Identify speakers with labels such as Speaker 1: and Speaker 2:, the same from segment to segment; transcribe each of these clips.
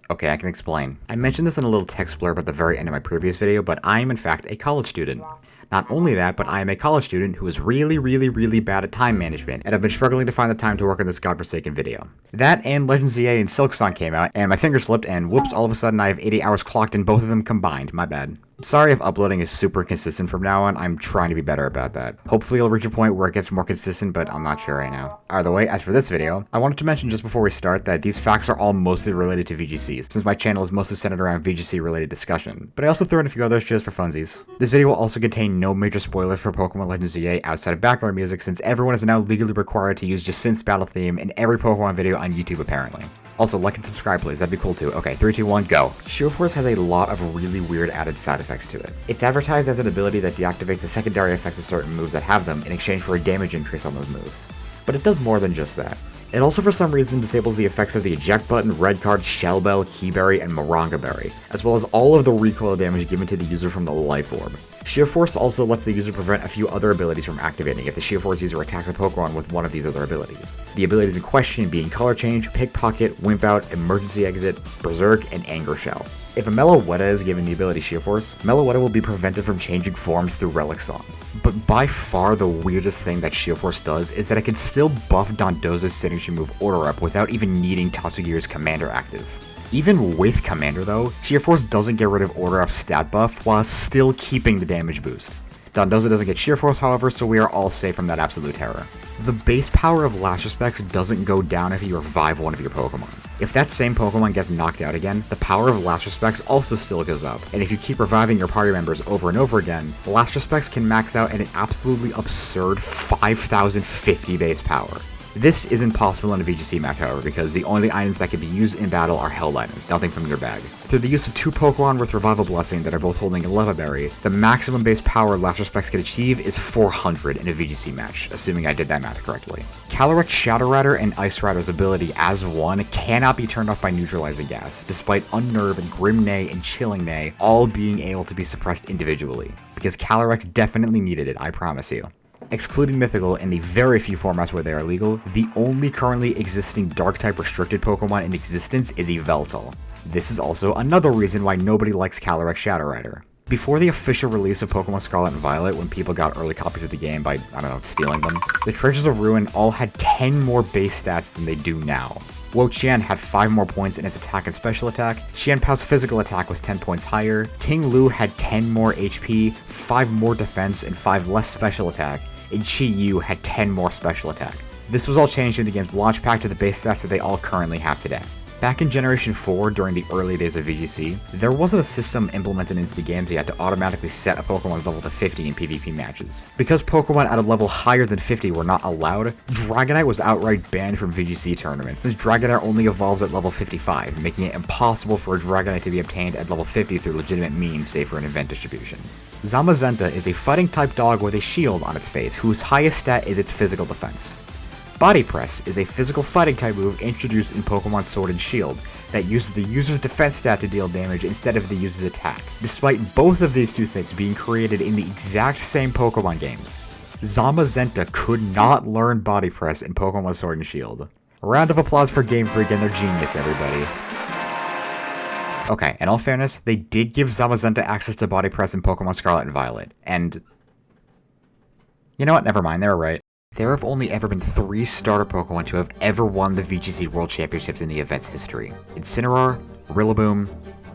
Speaker 1: Okay, I can explain. I mentioned this in a little text blurb at the very end of my previous video, but I am in fact a college student. Not only that, but I am a college student who is really bad at time management, and I've been struggling to find the time to work on this godforsaken video. That and Legends ZA and Silksong came out, and my finger slipped, and whoops, all of a sudden I have 80 hours clocked in both of them combined. My bad. Sorry if uploading is super consistent from now on, I'm trying to be better about that. Hopefully it'll reach a point where it gets more consistent, but I'm not sure right now. Either way, as for this video, I wanted to mention just before we start that these facts are all mostly related to VGCs, since my channel is mostly centered around VGC related discussion, but I also throw in a few others just for funsies. This video will also contain no major spoilers for Pokemon Legends ZA outside of background music, since everyone is now legally required to use Jacint's battle theme in every Pokemon video on YouTube apparently. Also, like and subscribe please, that'd be cool too. Okay, 3, 2, 1, go. Shield Force has a lot of really weird added side effects to it. It's advertised as an ability that deactivates the secondary effects of certain moves that have them in exchange for a damage increase on those moves. But it does more than just that. It also for some reason disables the effects of the eject button, red card, shell bell, keyberry, and Moranga berry, as well as all of the recoil damage given to the user from the life orb. Sheer Force also lets the user prevent a few other abilities from activating if the Sheer Force user attacks a Pokemon with one of these other abilities. The abilities in question being Color Change, Pickpocket, Wimp Out, Emergency Exit, Berserk, and Anger Shell. If a Meloetta is given the ability Sheer Force, Meloetta will be prevented from changing forms through Relic Song. But by far the weirdest thing that Sheer Force does is that it can still buff Dondozo's signature move Order Up without even needing Tatsugiro's Commander active. Even with Commander though, Sheer Force doesn't get rid of Order Up's stat buff while still keeping the damage boost. Dondozo doesn't get Sheer Force however, so we are all safe from that absolute terror. The base power of Last Respects doesn't go down if you revive one of your Pokemon. If that same Pokemon gets knocked out again, the power of Last Respects also still goes up, and if you keep reviving your party members over and over again, Last Respects can max out at an absolutely absurd 5050 base power. This isn't possible in a VGC match, however, because the only items that can be used in battle are held items, nothing from your bag. Through the use of 2 Pokemon with Revival Blessing that are both holding a Leva Berry, the maximum base power Last Respects can achieve is 400 in a VGC match, assuming I did that math correctly. Calyrex Shadow Rider and Ice Rider's ability as one cannot be turned off by neutralizing gas, despite Unnerve and Grim Neigh and Chilling Neigh all being able to be suppressed individually, because Calyrex definitely needed it, I promise you. Excluding Mythical in the very few formats where they are legal, the only currently existing Dark-type restricted Pokemon in existence is Yveltal. This is also another reason why nobody likes Calyrex Shadow Rider. Before the official release of Pokemon Scarlet and Violet, when people got early copies of the game by, I don't know, stealing them, the Treasures of Ruin all had 10 more base stats than they do now. Wo-Chien had 5 more points in its attack and special attack, Xianpao's physical attack was 10 points higher, Ting Lu had 10 more HP, 5 more defense, and 5 less special attack, and Chi-Yu had 10 more special attack. This was all changed in the game's launch pack to the base stats that they all currently have today. Back in Generation 4, during the early days of VGC, there wasn't a system implemented into the game that you had to automatically set a Pokemon's level to 50 in PvP matches. Because Pokemon at a level higher than 50 were not allowed, Dragonite was outright banned from VGC tournaments, since Dragonite only evolves at level 55, making it impossible for a Dragonite to be obtained at level 50 through legitimate means save for an event distribution. Zamazenta is a fighting-type dog with a shield on its face, whose highest stat is its physical defense. Body Press is a physical fighting type move introduced in Pokemon Sword and Shield that uses the user's defense stat to deal damage instead of the user's attack, despite both of these two things being created in the exact same Pokemon games. Zamazenta could not learn Body Press in Pokemon Sword and Shield. A round of applause for Game Freak and their genius, everybody. Okay, in all fairness, they did give Zamazenta access to Body Press in Pokemon Scarlet and Violet, and... you know what, never mind, they were right. There have only ever been 3 starter Pokemon to have ever won the VGC World Championships in the event's history. Incineroar, Rillaboom,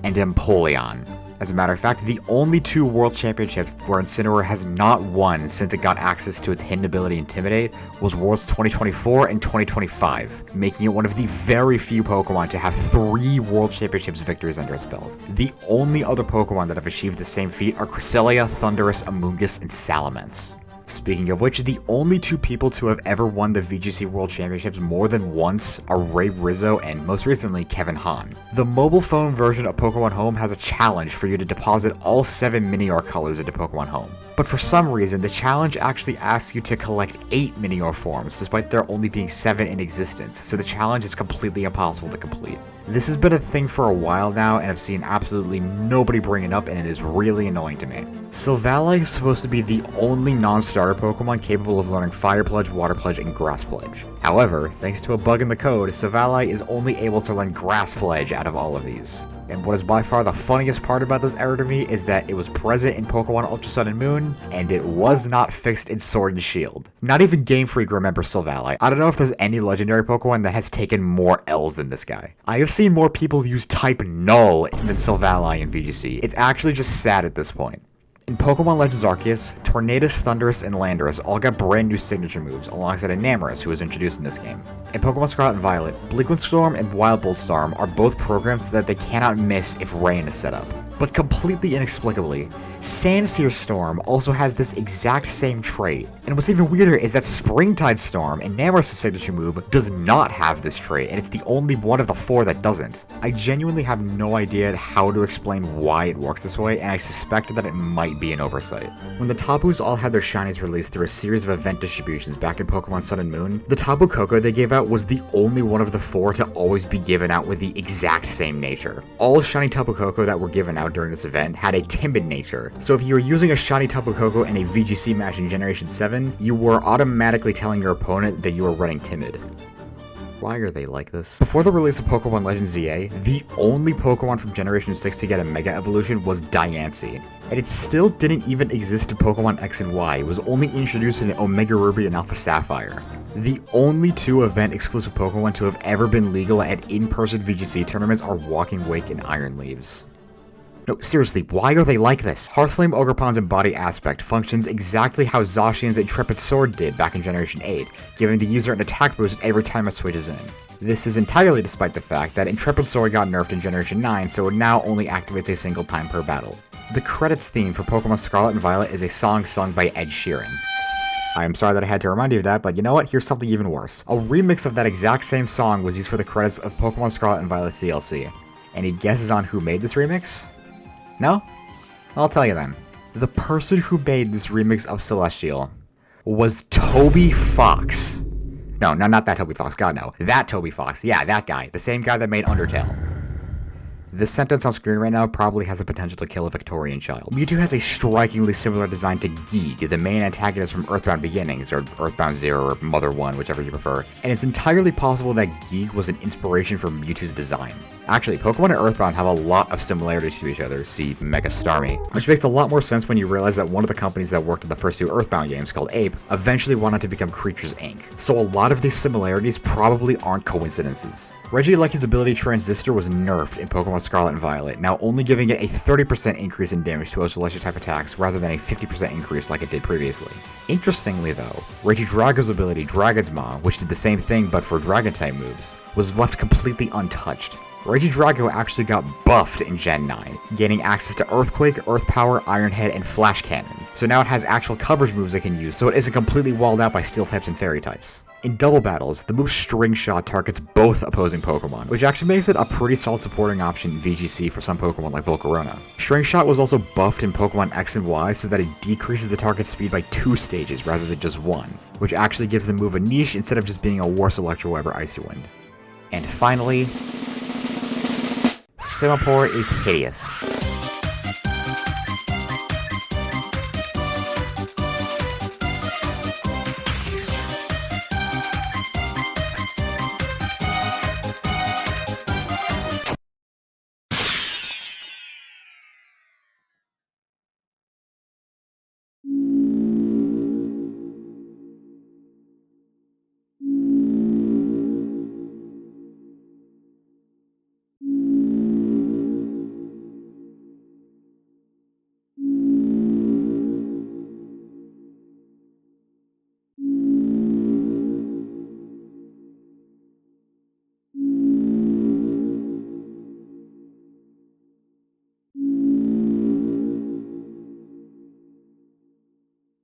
Speaker 1: and Empoleon. As a matter of fact, the only 2 World Championships where Incineroar has not won since it got access to its hidden ability Intimidate was Worlds 2024 and 2025, making it one of the very few Pokemon to have 3 World Championships victories under its belt. The only other Pokemon that have achieved the same feat are Cresselia, Thundurus, Amoonguss, and Salamence. Speaking of which, the only 2 people to have ever won the VGC World Championships more than once are Ray Rizzo and, most recently, Kevin Hahn. The mobile phone version of Pokemon Home has a challenge for you to deposit all 7 Mini-Art colors into Pokemon Home. But for some reason, the challenge actually asks you to collect 8 Minior forms, despite there only being 7 in existence, so the challenge is completely impossible to complete. This has been a thing for a while now, and I've seen absolutely nobody bring it up, and it is really annoying to me. Sylvally is supposed to be the only non-starter Pokemon capable of learning Fire Pledge, Water Pledge, and Grass Pledge. However, thanks to a bug in the code, Sylvally is only able to learn Grass Pledge out of all of these. And what is by far the funniest part about this error to me is that it was present in Pokemon Ultra Sun and Moon, and it was not fixed in Sword and Shield. Not even Game Freak remembers Sylvally. I don't know if there's any legendary Pokemon that has taken more L's than this guy. I have seen more people use type Null than Sylvally in VGC. It's actually just sad at this point. In Pokemon Legends Arceus, Tornadus, Thundurus, and Landorus all got brand new signature moves alongside Enamorus, who was introduced in this game. In Pokemon Scarlet and Violet, Bleakwind Storm and Wild Bolt Storm are both programs that they cannot miss if rain is set up. But completely inexplicably, Sandsear Storm also has this exact same trait. And what's even weirder is that Springtide Storm, Enamorus' signature move, does not have this trait, and it's the only one of the 4 that doesn't. I genuinely have no idea how to explain why it works this way, and I suspect that it might be an oversight. When the Tabus all had their shinies released through a series of event distributions back in Pokemon Sun and Moon, the Tabu Koko they gave out was the only one of the 4 to always be given out with the exact same nature. All shiny Tapu Koko that were given out during this event had a timid nature, so if you were using a shiny Tapu Koko in a VGC match in Generation 7, you were automatically telling your opponent that you were running timid. Why are they like this? Before the release of Pokemon Legends ZA, the only Pokemon from Generation 6 to get a Mega Evolution was Diancie, and it still didn't even exist in Pokemon X and Y. It was only introduced in Omega Ruby and Alpha Sapphire. The only 2 event-exclusive Pokemon to have ever been legal at in-person VGC tournaments are Walking Wake and Iron Leaves. No, seriously, why are they like this? Hearthflame Ogerpon's Embody Aspect functions exactly how Zacian's Intrepid Sword did back in Generation 8, giving the user an attack boost every time it switches in. This is entirely despite the fact that Intrepid Sword got nerfed in Generation 9, so it now only activates a single time per battle. The credits theme for Pokemon Scarlet and Violet is a song sung by Ed Sheeran. I am sorry that I had to remind you of that, but you know what? Here's something even worse. A remix of that exact same song was used for the credits of Pokemon Scarlet and Violet DLC. Any guesses on who made this remix? No? I'll tell you then. The person who made this remix of Celestial was Toby Fox. No, not that Toby Fox, god no. That Toby Fox, yeah, that guy. The same guy that made Undertale. This sentence on screen right now probably has the potential to kill a Victorian child. Mewtwo has a strikingly similar design to Geeg, the main antagonist from Earthbound Beginnings, or Earthbound Zero, or Mother 1, whichever you prefer, and it's entirely possible that Geeg was an inspiration for Mewtwo's design. Actually, Pokemon and Earthbound have a lot of similarities to each other, see Mega Starmie, which makes a lot more sense when you realize that one of the companies that worked on the first 2 Earthbound games, called Ape, eventually wanted to become Creatures Inc., so a lot of these similarities probably aren't coincidences. Regielekki's ability Transistor was nerfed in Pokemon Scarlet and Violet, now only giving it a 30% increase in damage to Electric-type attacks rather than a 50% increase like it did previously. Interestingly though, Regidrago's ability Dragon's Maw, which did the same thing but for Dragon-type moves, was left completely untouched. Regidrago actually got buffed in Gen 9, gaining access to Earthquake, Earth Power, Iron Head, and Flash Cannon, so now it has actual coverage moves it can use so it isn't completely walled out by Steel types and Fairy types. In double battles, the move String Shot targets both opposing Pokemon, which actually makes it a pretty solid supporting option in VGC for some Pokemon like Volcarona. String Shot was also buffed in Pokemon X and Y so that it decreases the target's speed by 2 stages rather than just 1, which actually gives the move a niche instead of just being a worse Electro Web or Icy Wind. And finally, Simipour is hideous.